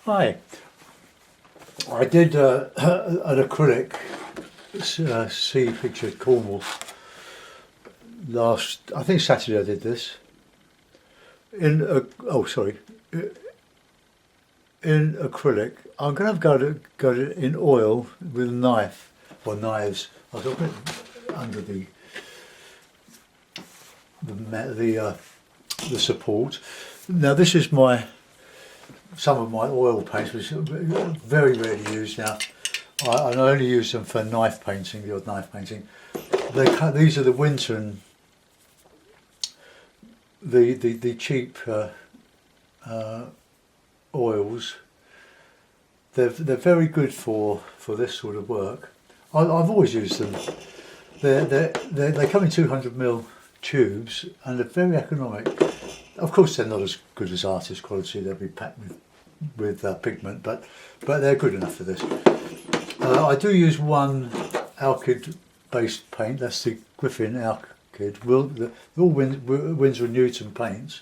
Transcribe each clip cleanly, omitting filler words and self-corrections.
Hi. I did an acrylic sea picture at Cornwall I think Saturday I did this. In acrylic. I'm going to go in oil with a knife or knives. I've got it under the support. Now this is some of my oil paints, which are very rarely used now. I only use them for knife painting, the odd knife painting. These are the Winton, the cheap oils. They're very good for this sort of work. I've always used them. They come in 200ml tubes and they're very economic. Of course, they're not as good as artist quality. They'll be packed with pigment, but they're good enough for this. I do use one alkyd-based paint. That's the Griffin alkyd. All Winsor & Newton paints.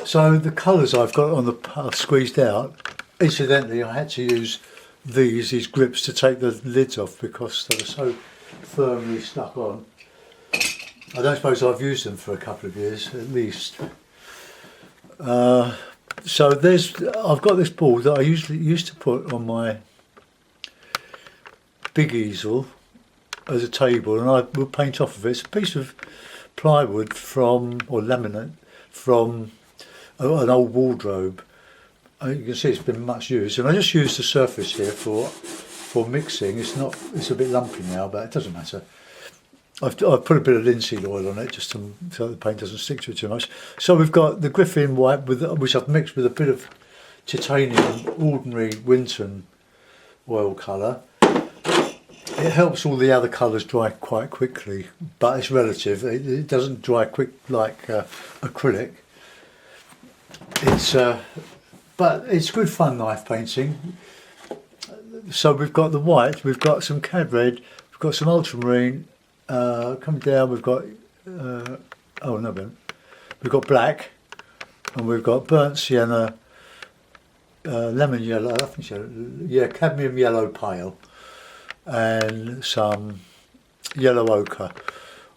So the colours I've got on I've squeezed out. Incidentally, I had to use these grips to take the lids off because they were so firmly stuck on. I don't suppose I've used them for a couple of years at least. So I've got this board that I used to put on my big easel as a table, and I would paint off of it. It's a piece of plywood or laminate from an old wardrobe. You can see it's been much used, and I just used the surface here for mixing. It's a bit lumpy now, but it doesn't matter. I've put a bit of linseed oil on it just so the paint doesn't stick to it too much. So we've got the Griffin white which I've mixed with a bit of titanium ordinary Winton oil colour. It helps all the other colours dry quite quickly, but it's relative. It doesn't dry quick like acrylic. But it's good fun knife painting. So we've got the white, we've got some cad red, we've got some ultramarine. Coming down, we've got we've got black, and we've got burnt sienna, lemon yellow. I think so. Yeah, cadmium yellow pale, and some yellow ochre.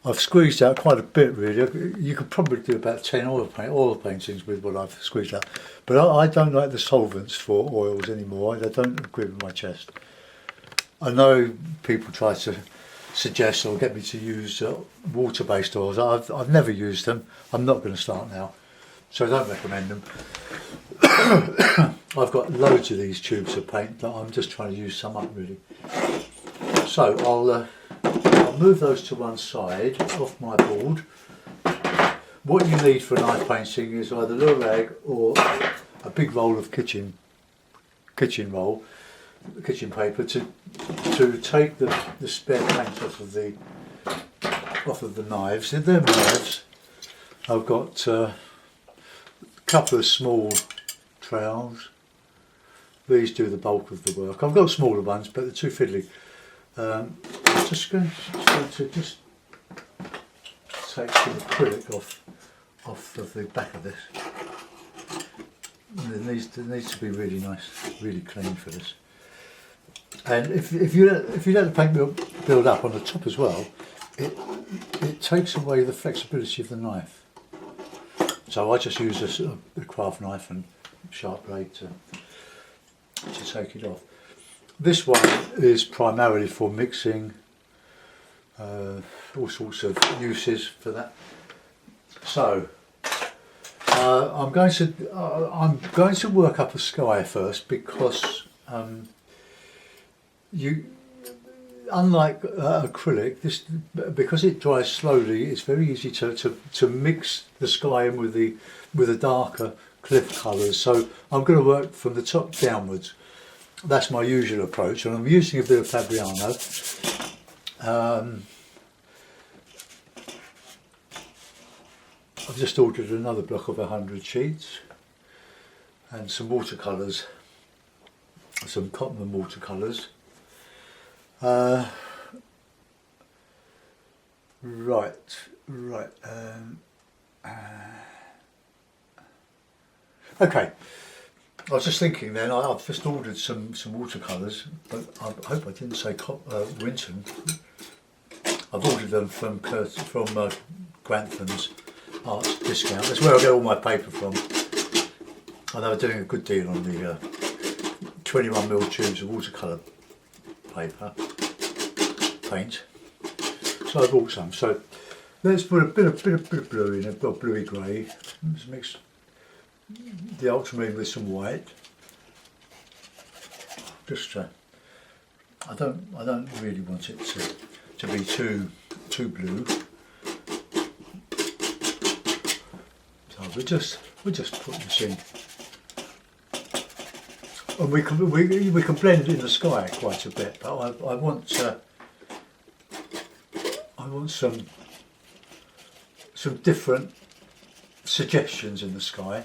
I've squeezed out quite a bit, really. You could probably do about 10 oil paintings with what I've squeezed out. But I don't like the solvents for oils anymore. They don't agree with my chest. I know people try to suggest or get me to use water-based oils. I've never used them. I'm not going to start now, so I don't recommend them. I've got loads of these tubes of paint that I'm just trying to use some up, really. So I'll move those to one side off my board. What you need for knife painting is either lure rag or a big roll of kitchen paper to take the spare paint off of the knives. In their knives, I've got a couple of small trowels. These do the bulk of the work. I've got smaller ones, but they're too fiddly. I'm just going to take the acrylic off of the back of this. It needs to be really nice, really clean for this. And if you let the paint build up on the top as well, it takes away the flexibility of the knife. So I just use a craft knife and sharp blade to take it off. This one is primarily for mixing, all sorts of uses for that. So I'm going to work up a sky first because unlike acrylic, because it dries slowly, it's very easy to mix the sky in with the darker cliff colours. So I'm going to work from the top downwards. That's my usual approach, and I'm using a bit of Fabriano. I've just ordered another block of 100 sheets and some watercolours, some cotton and watercolours. Okay. I was just thinking then, I've just ordered some watercolours, but I hope I didn't say Winton. I've ordered them from Granthams Arts Discount. That's where I get all my paper from. And they were doing a good deal on the 21mm tubes of watercolour paper, paint. So I bought some. So let's put a bit of blue in, a bluey grey. Let's mix the ultramarine with some white. Just I don't really want it to be too blue. So we just put this in, and we can blend it in the sky quite a bit. But I want some different suggestions in the sky.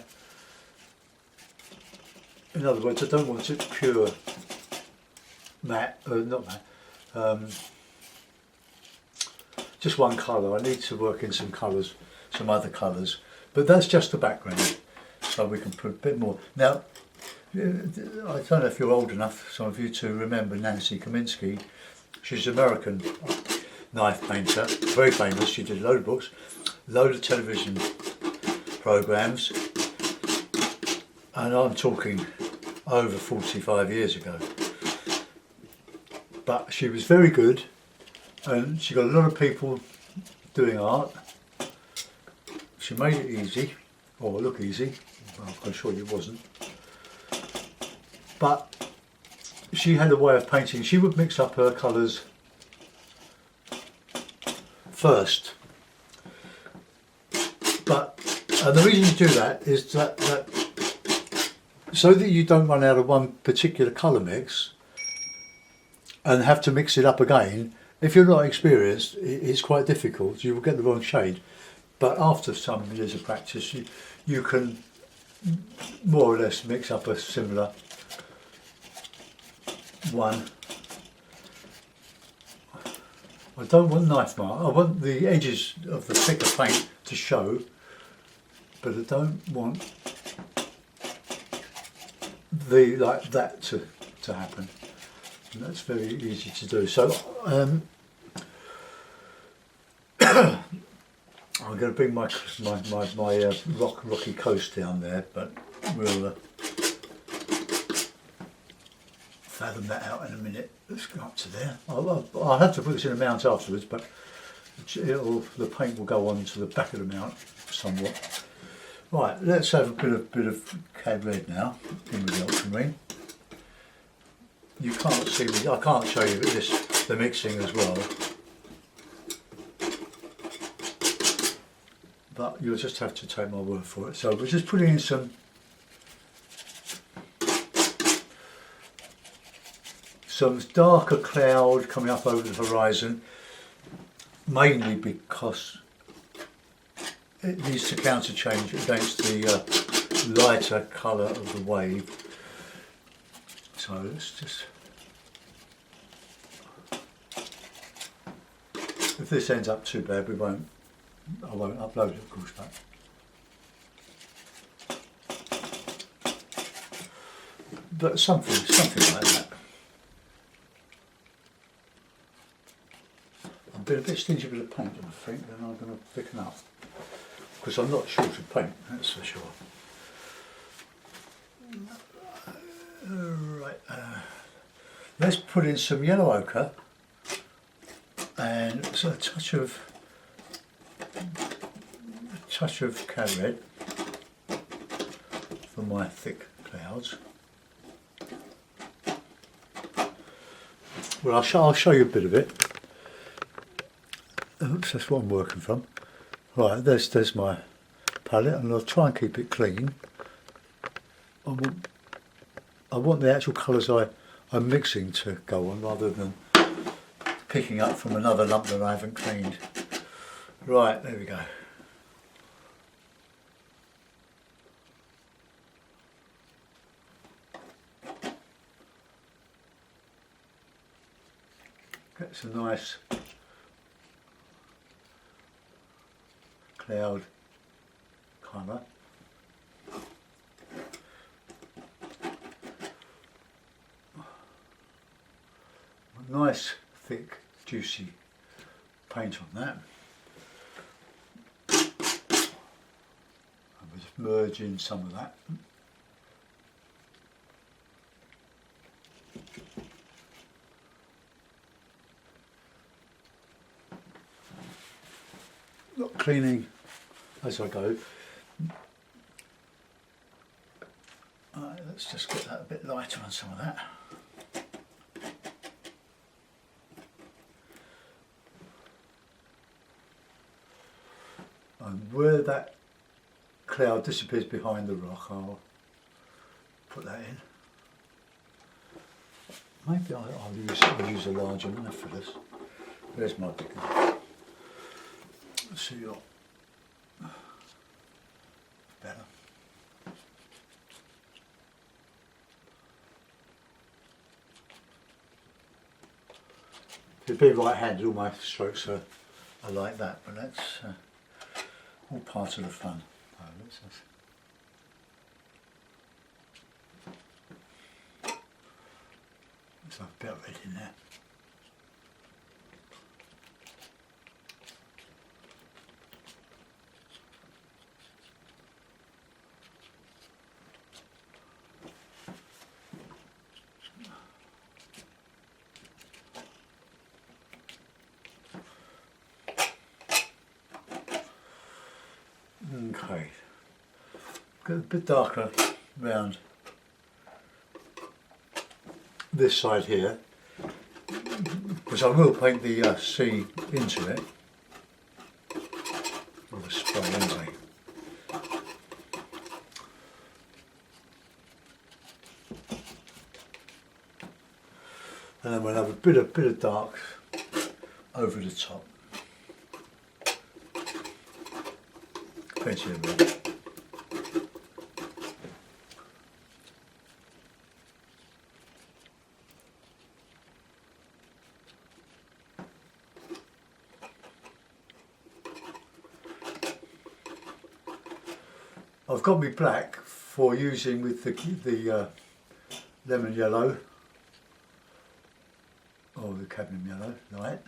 In other words, I don't want it pure matte, not matte, just one colour. I need to work in some colours, some other colours, but that's just the background, so we can put a bit more. Now, I don't know if you're old enough, some of you, to remember Nancy Kaminsky. She's an American knife painter, very famous. She did a load of books, load of television programmes, and I'm talking over 45 years ago. But she was very good, and she got a lot of people doing art. She made it easy, or look easy. Well, I'm sure it wasn't. But she had a way of painting. She would mix up her colours first. And the reason you do that is that so that you don't run out of one particular colour mix and have to mix it up again. If you're not experienced, it's quite difficult. You will get the wrong shade. But after some years of practice, you can more or less mix up a similar one. I don't want knife mark. I want the edges of the thicker paint to show, but I don't want like that to happen. And that's very easy to do. So I'm going to bring my rocky coast down there, but we'll fathom that out in a minute. Let's go up to there. I'll have to put this in a mount afterwards, but the paint will go on to the back of the mount somewhat. Right, let's have a bit of cad red now in with the ultramarine. You can't see me. I can't show you the mixing as well, but you'll just have to take my word for it. So we're just putting in some darker cloud coming up over the horizon, mainly because it needs to counter change against the lighter colour of the wave. So let's just, if this ends up too bad, I won't upload it, of course, but something like that. I'm being a bit stingy with the paint, I think, and I'm going to thicken up, because I'm not short of paint, that's for sure. Right, let's put in some yellow ochre and so a touch of cad red for my thick clouds. Well, I'll show you a bit of it. Oops, that's what I'm working from. Right, there's my palette, and I'll try and keep it clean. I want the actual colours I'm mixing to go on, rather than picking up from another lump that I haven't cleaned. Right, there we go. Gets a nice cloud colour. nice thick juicy paint on that. And we'll just merge in some of that. Not cleaning as I go. Alright, let's just get that a bit lighter on some of that. And where that cloud disappears behind the rock, I'll put that in. Maybe I'll use a larger knife for this. There's my big knife. Let's see your better. If you're right-handed, all my strokes are like that, but that's all part of the fun. There's a bit of red in there. Okay, get a bit darker round this side here, because I will paint the sea into it with a spray anyway. And then we'll have a bit of dark over the top. Plenty of red. I've got me black for using with the lemon yellow or the cadmium yellow light.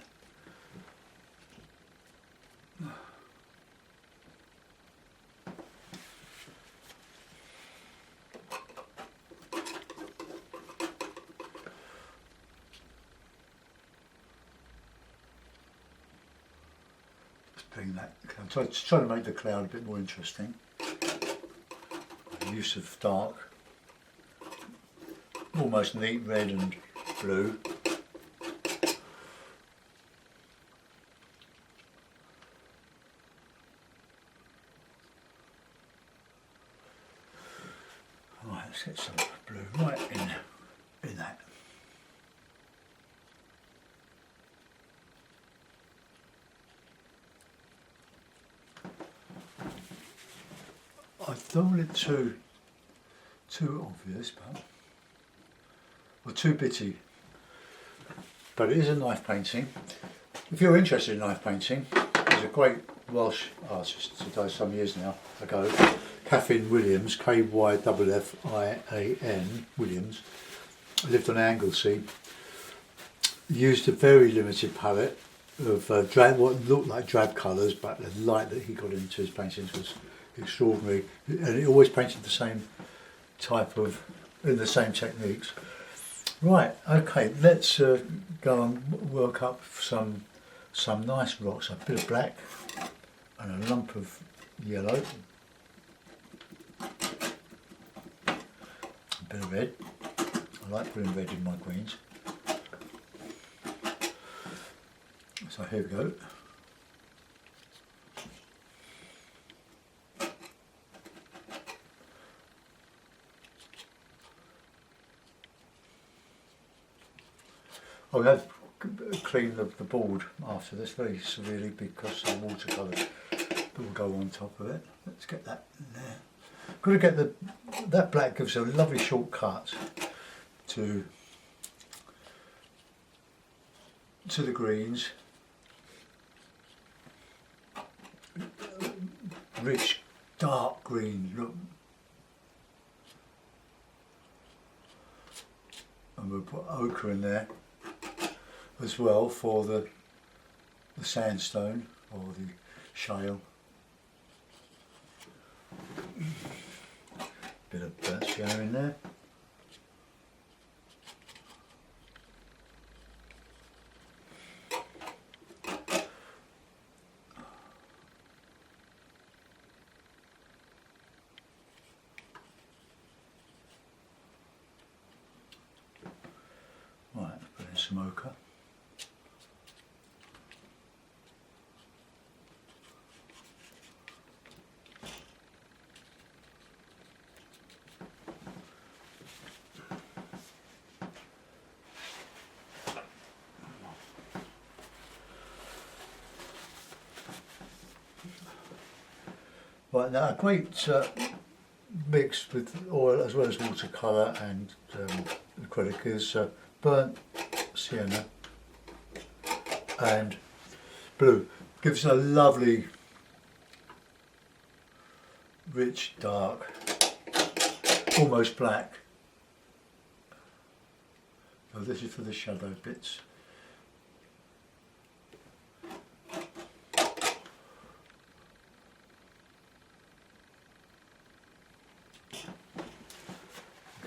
Bring that. I'm trying to make the cloud a bit more interesting. The use of dark, almost neat red and blue. Right, let's get some blue right in that. I don't want it too obvious, or too bitty. But it is a knife painting. If you're interested in knife painting, there's a great Welsh artist who died some years now ago, Kaffin Williams, Kyffin Williams, lived on Anglesey. Used a very limited palette of what looked like drab colours, but the light that he got into his paintings was extraordinary, and he always painted the same type of, in the same techniques. Right, okay, let's go and work up some nice rocks. A bit of black and a lump of yellow, a bit of red. I like putting red in my greens. So here we go. I'll have clean the board after this very severely because the watercolour that will go on top of it. Let's get that in there. Got to get that black gives a lovely short cut to the greens. Rich dark green look. And we'll put ochre in there. as well for the sandstone or the shale. Bit of burnt sienna in there. Right, put in some ochre. Right, now a great mix with oil as well as watercolour and acrylic is burnt sienna and blue. Gives a lovely, rich, dark, almost black. So this is for the shadow bits.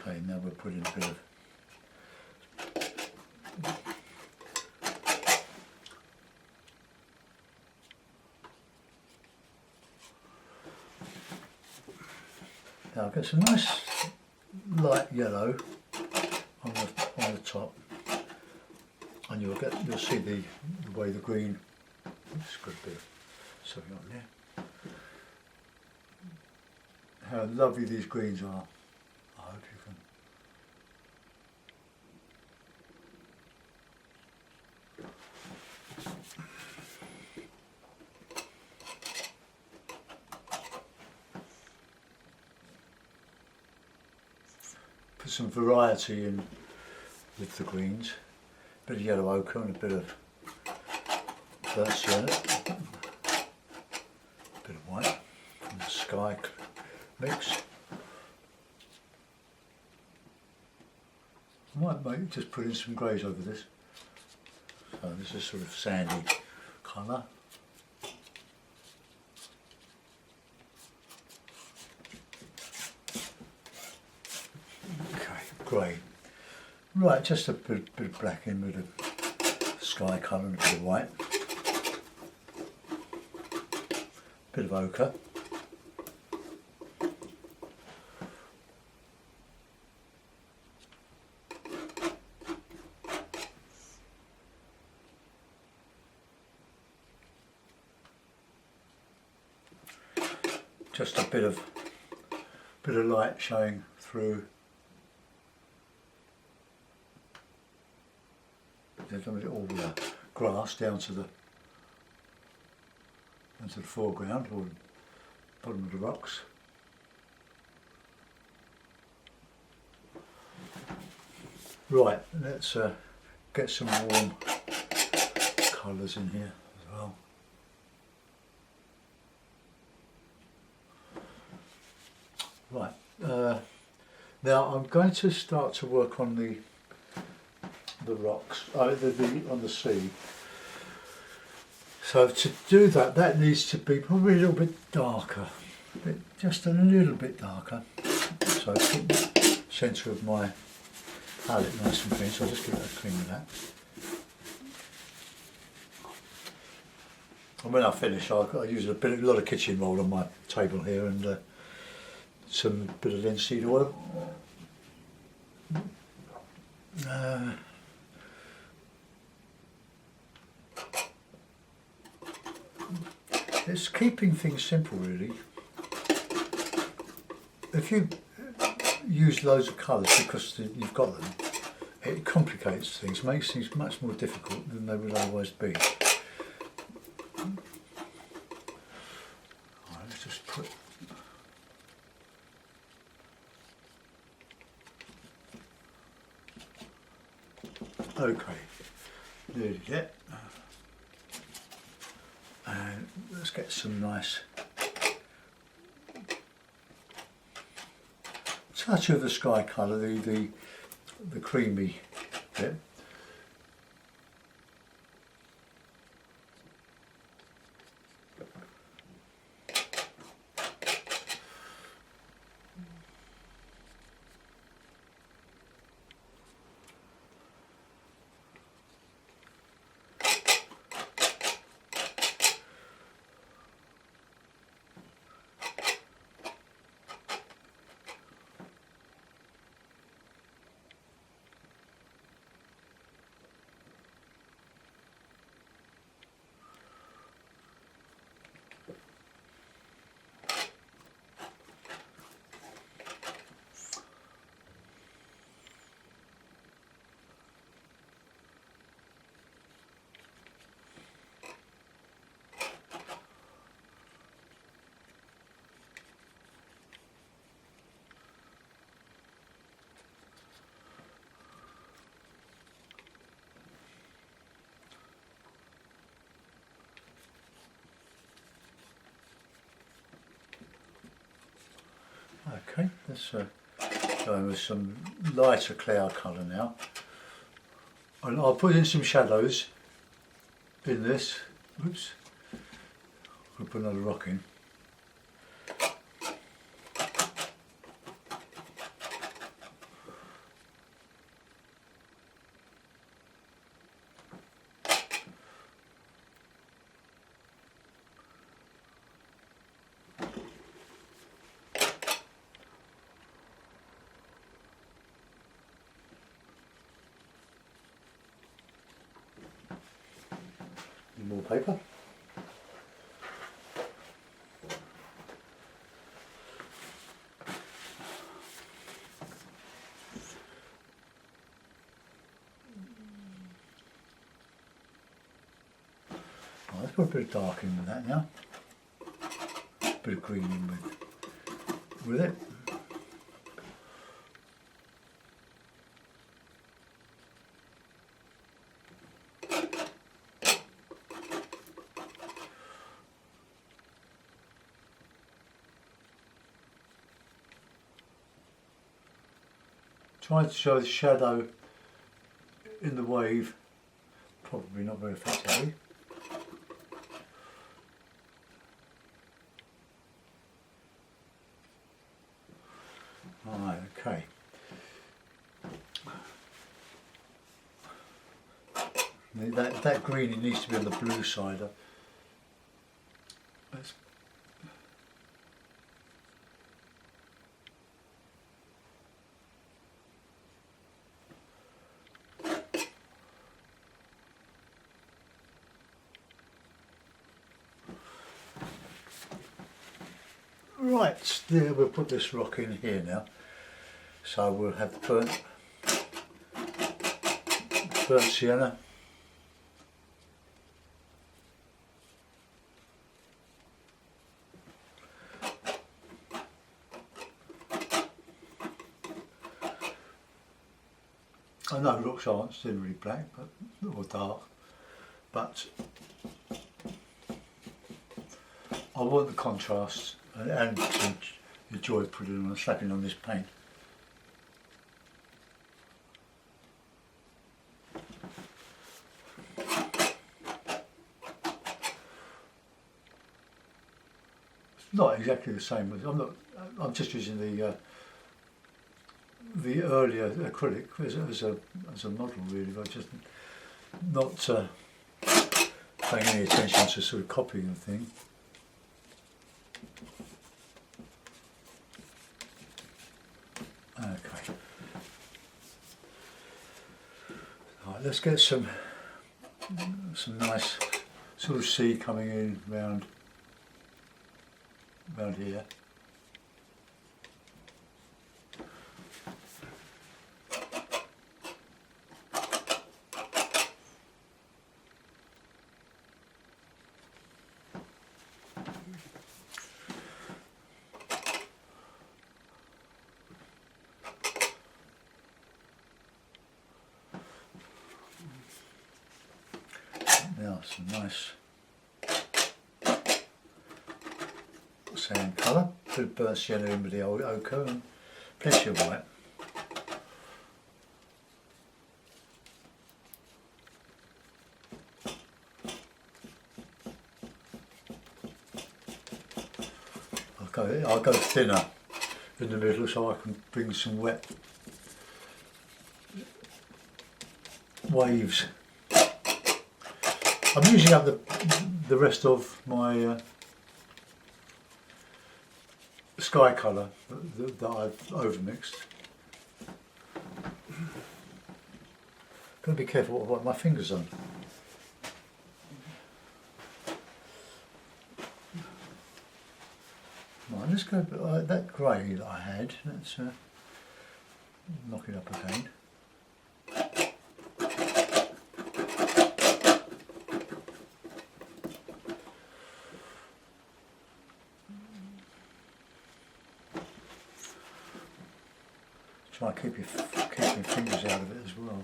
Okay, now we're putting a bit of now get some nice light yellow on the top, and you'll see the way the green. Just got a bit of something on there. How lovely these greens are. I hope you can. Put some variety in with the greens. A bit of yellow ochre and a bit of burnt sienna. A bit of white from the sky mix. I might just put in some greys over this. So this is sort of sandy colour. Okay, grey. Right, just a bit of black in with a sky colour and a bit of white. Bit of ochre. Just a bit of light showing through. All the grass down to the foreground or bottom of the rocks. Right, let's get some warm colours in here as well. Right, now I'm going to start to work on the rocks, on the sea. So to do that, that needs to be probably a little bit darker, just a little bit darker. So keep the centre of my palette nice and clean, so I'll just give it a clean with that. And when I finish, I use a lot of kitchen roll on my table here and some bit of linseed oil. It's keeping things simple, really. If you use loads of colours because you've got them, it complicates things, makes things much more difficult than they would otherwise be. Right, let's just put. Okay, nearly there. And let's get some nice touch of the sky colour, the creamy bit. Okay, let's go with some lighter cloud colour now. And I'll put in some shadows in this. Oops. I'll put another rock in. More paper. Oh, let's put a bit of dark in with that now. A bit of green in with it. Trying to show the shadow in the wave, probably not very effectively. Right, okay. That green, it needs to be on the blue side. Let's right, there, we'll put this rock in here now. So we'll have burnt sienna. I know rocks aren't generally black, but or dark, but I want the contrast and to enjoy putting on, slapping on this paint. It's not exactly the same as I'm just using the earlier acrylic as a model really, but just not paying any attention to sort of copying the thing. Okay. Right, let's get some nice sort of sea coming in round here. Now some nice sand colour, bit of burnt sienna in with the old ochre and plenty of white. I'll go thinner in the middle so I can bring some wet waves. I'm using up the rest of my sky colour that I've overmixed. Got to be careful what I put my fingers on. Right, let's go that grey that I had. Let's knock it up again. Try and keep your fingers out of it as well.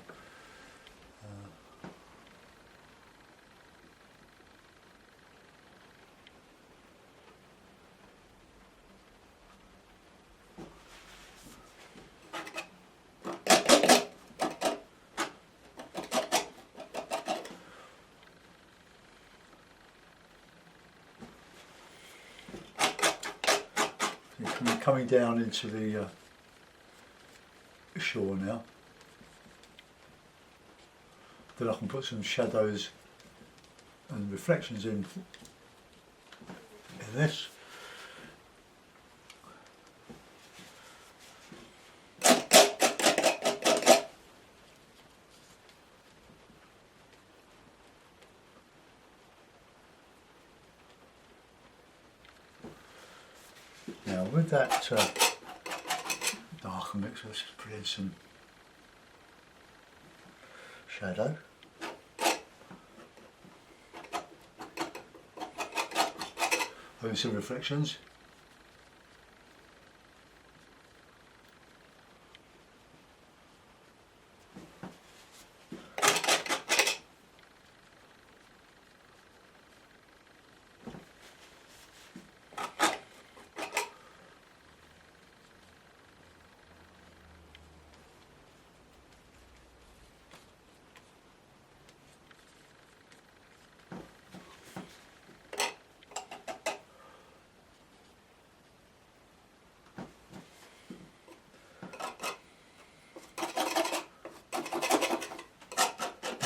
coming down into the shore now. Then I can put some shadows and reflections in this. Now with that darker mix, let's just put in some shadow. Having some reflections.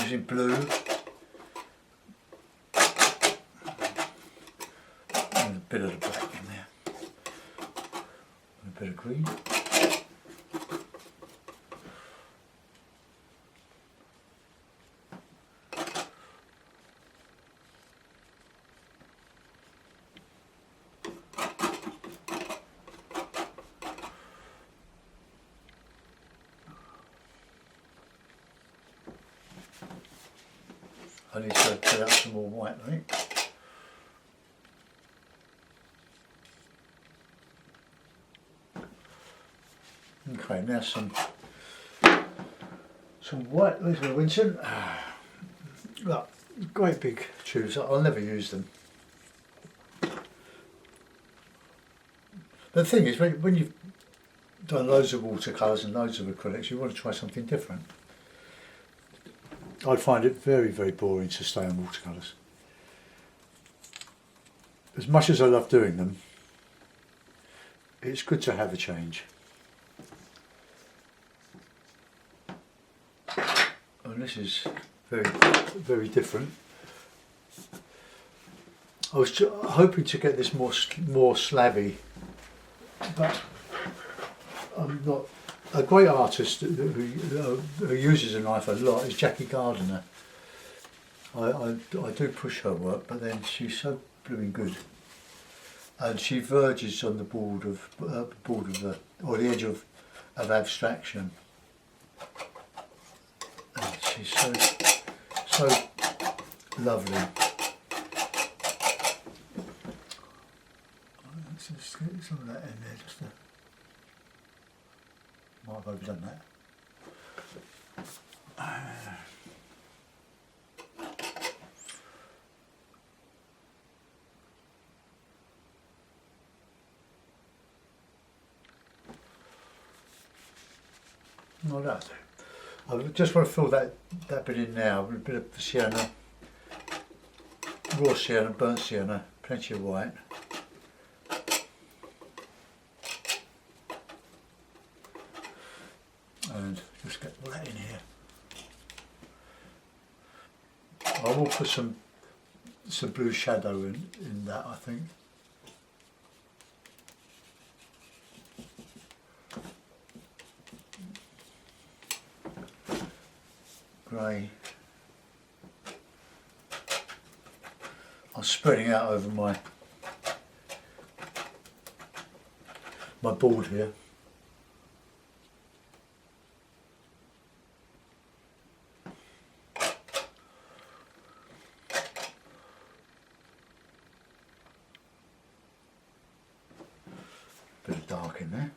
Using blue and a bit of the black in there, and a bit of green. I need to put out some more white, I think. Okay, now some white little Winton. Look, great big tubes. I'll never use them. The thing is, when you've done loads of watercolours and loads of acrylics, you want to try something different. I find it very, very boring to stay on watercolours. As much as I love doing them, it's good to have a change. And this is very, very different. I was hoping to get this more slabby, but I'm not. A great artist who uses a knife a lot is Jackie Gardiner. I do push her work, but then she's so blooming good, and she verges on the border of the edge of abstraction. And she's so lovely. Let's just get some of that in there, just to. Might have overdone that. No, that'll do. I just want to fill that bit in now with a bit of sienna, raw sienna, burnt sienna, plenty of white. And just get all that in here. I will put some blue shadow in that, I think. Grey. I'm spreading out over my board here. Bit of dark in there.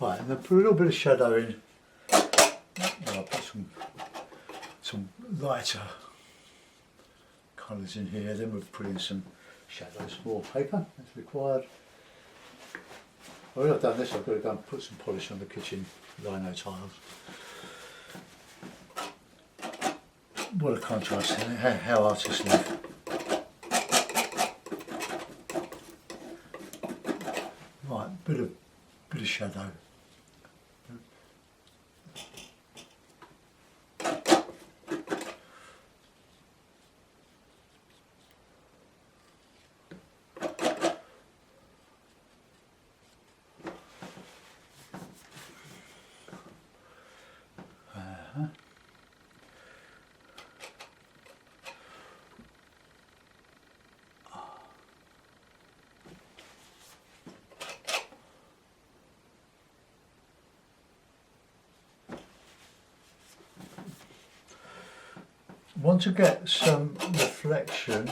Right, and then put a little bit of shadow in. I'll put some lighter colours in here, then we'll put in some shadows, more paper as required. When I've done this, I've got to go and put some polish on the kitchen lino tiles. What a contrast, how artists live. Right, bit of shadow. Want to get some reflection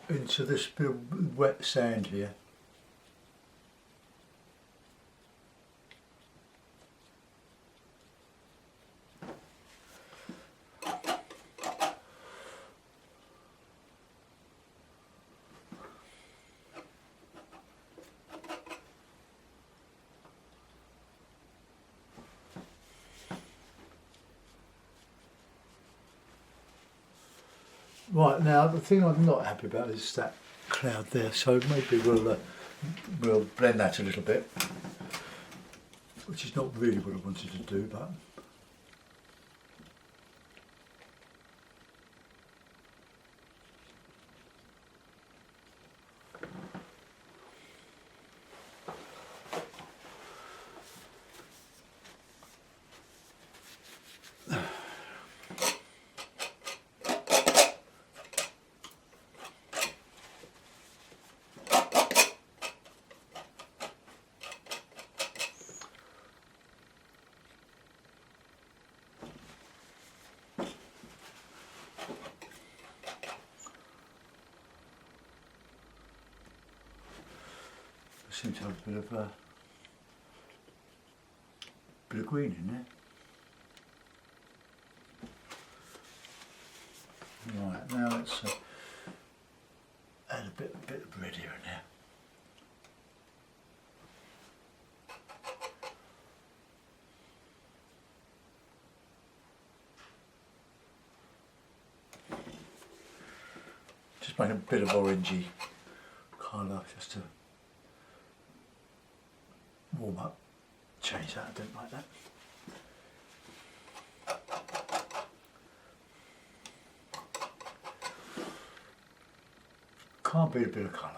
into this bit of wet sand here. Right, now the thing I'm not happy about is that cloud there, so maybe we'll blend that a little bit, which is not really what I wanted to do, but seem to have a bit of green in there. Right, now let's add a bit of red here and there. Just make a bit of orangey colour just to warm up, change that, I don't like that. Can't beat a bit of colour.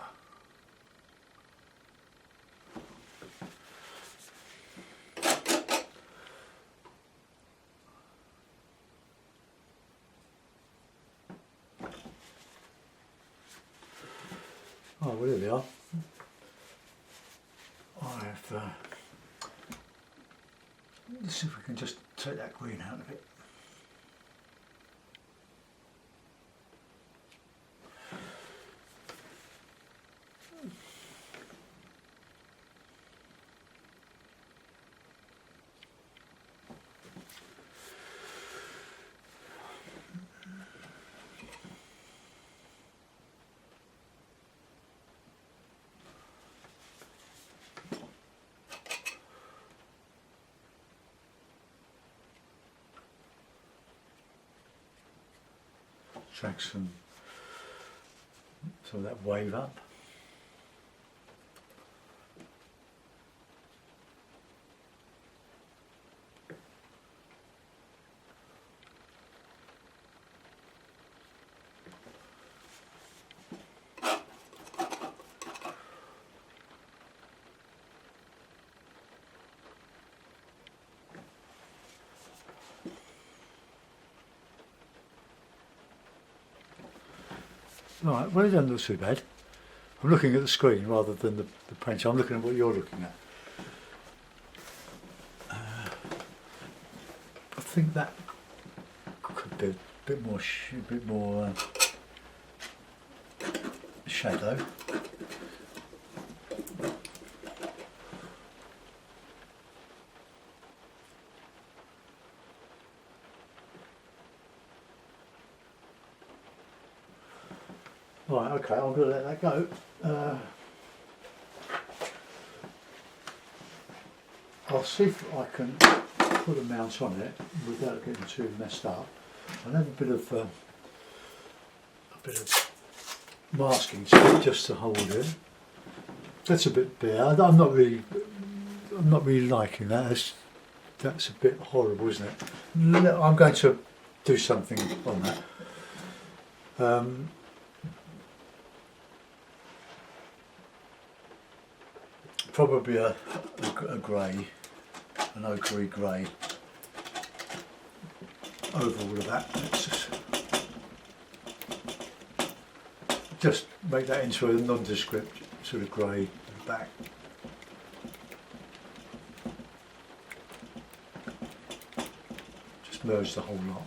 Oh, well, here we are. Let's see if we can just take that green out of it. Drag some of that wave up. Right, well, it doesn't look too bad. I'm looking at the screen rather than the print. I'm looking at what you're looking at. I think that could be a bit more shadow. Right, okay, I'm going to let that go. I'll see if I can put a mount on it without getting too messed up. I'll have a bit of masking tape just to hold it. That's a bit bare. I'm not really liking that. That's a bit horrible, isn't it? I'm going to do something on that. Probably a grey, an ochre grey over all of that. Let's just make that into a nondescript sort of grey at the back. Just merge the whole lot.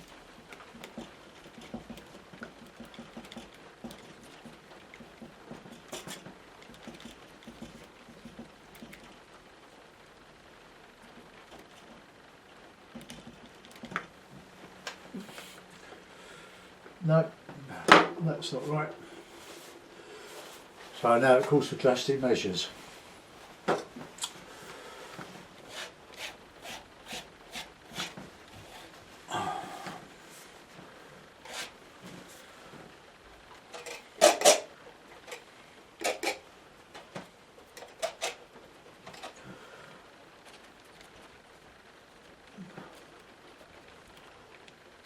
No, that's not right. So now it calls for drastic measures.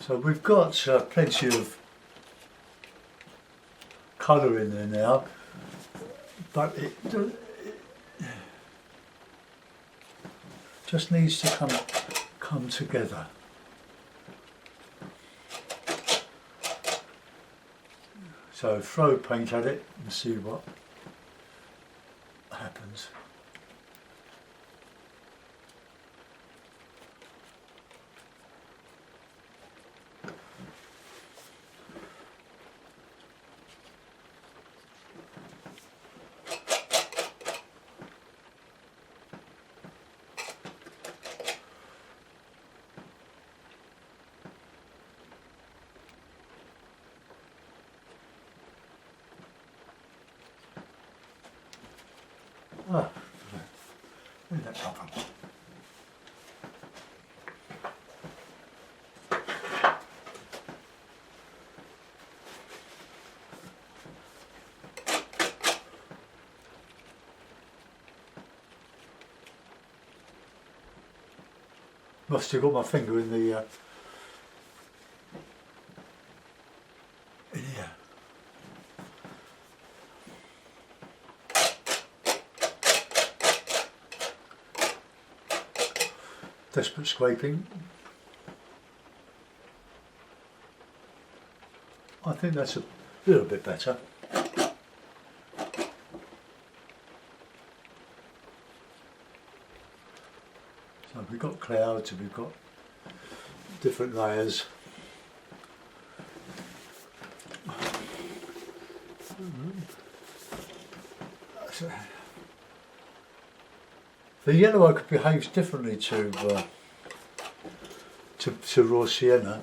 So we've got plenty of colour in there now, but it just needs to come together. So throw paint at it and see what happens. Ah, where did that come from? Must have got my finger in the in here. Desperate scraping. I think that's a little bit better. So we've got clouds and we've got different layers. The yellow ochre behaves differently to raw sienna.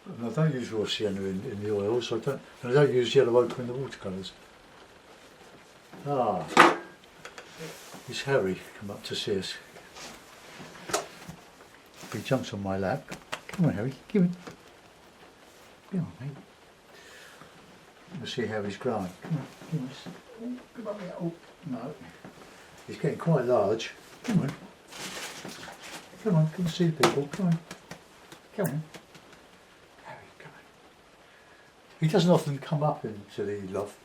And I don't use raw sienna in the oils. I don't use yellow ochre in the watercolours. Ah, it's Harry come up to see us. He jumps on my lap. Come on, Harry, give it. Come on, mate. We'll see how he's growing. Come on, give us. Oh, come on, mate. Oh, no. He's getting quite large. Come on. Come on, come see the people. Come on. Come on. Harry, come on. He doesn't often come up into the loft.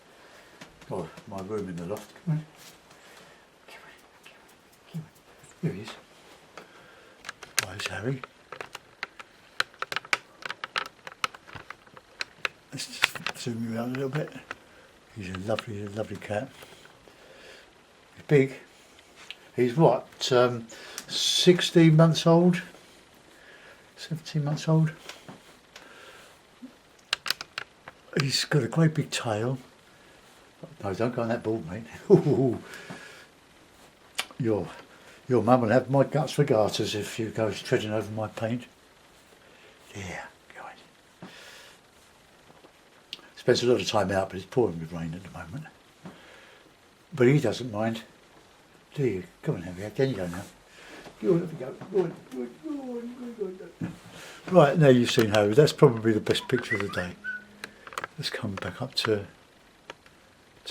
Or my room in the loft. Come on. Come on. Come on. Here he is. There's Harry. Let's just zoom him around a little bit. He's a lovely cat. He's big. He's what, 16 months old? 17 months old? He's got a great big tail. No, don't go on that board, mate. Ooh. Your mum will have my guts for garters if you go treading over my paint. Yeah, go on. Spends a lot of time out, but it's pouring with rain at the moment. But he doesn't mind, do you? Come on, Harry, can you go now? Go on, go. Go on, go on, go on, go on, go on. Right, now you've seen Harry. That's probably the best picture of the day. Let's come back up to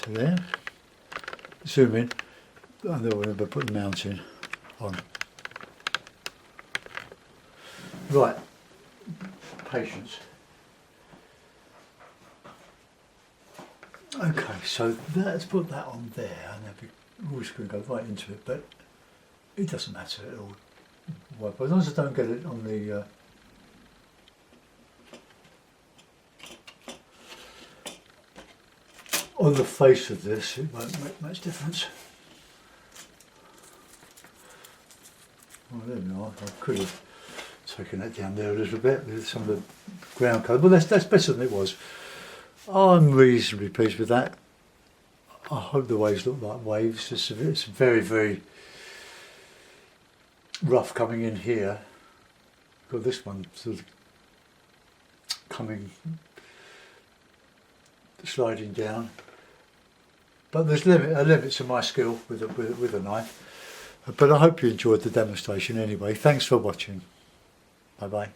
there. Zoom in. And then we'll put the mountain on. Right, patience. Okay, so let's put that on there, and we're just going to go right into it, but it doesn't matter at all. Well, as long as I don't get it on the face of this, it won't make much difference. Well, there we are. I could have taken that down there a little bit with some of the ground colour, but that's better than it was. I'm reasonably pleased with that. I hope the waves look like waves. It's very, very rough coming in here. Got this one sort of coming, sliding down. But there's a limit to my skill with a knife. But I hope you enjoyed the demonstration anyway. Thanks for watching. Bye bye.